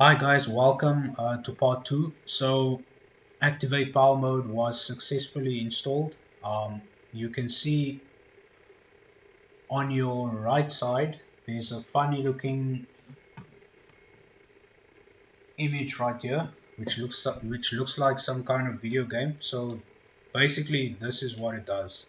Hi guys, welcome to part 2. So activate power mode was successfully installed. You can see on your right side there's a funny looking image right here which looks like some kind of video game. So basically this is what it does.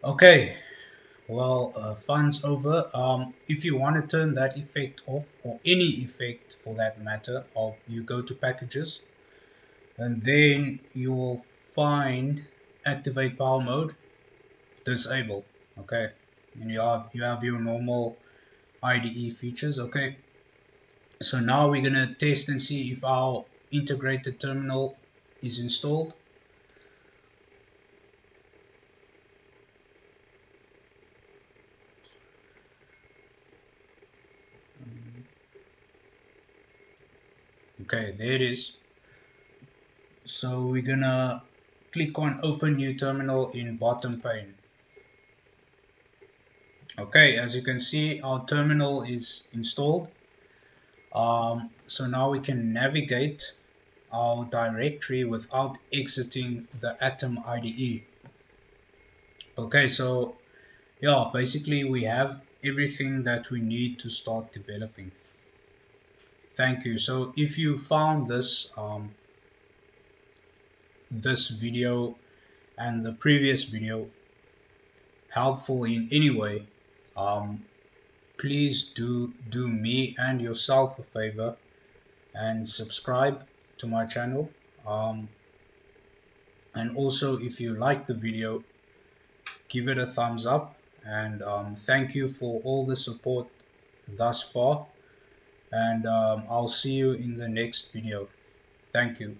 Okay, well, fun's over. If you want to turn that effect off, or any effect for that matter, you go to packages, and then you will find activate power mode disabled. Okay, and you have your normal IDE features. Okay, so now we're gonna test and see if our integrated terminal is installed. Okay, there it is. So we're gonna click on open new terminal in bottom pane. Okay, as you can see, our terminal is installed. So now we can navigate our directory without exiting the Atom IDE. Okay, so yeah, basically we have everything that we need to start developing. Thank you. So if you found this video and the previous video helpful in any way, um, please do me and yourself a favor and subscribe to my channel. Um, and also, if you like the video, give it a thumbs up. And thank you for all the support thus far. And I'll see you in the next video. Thank you.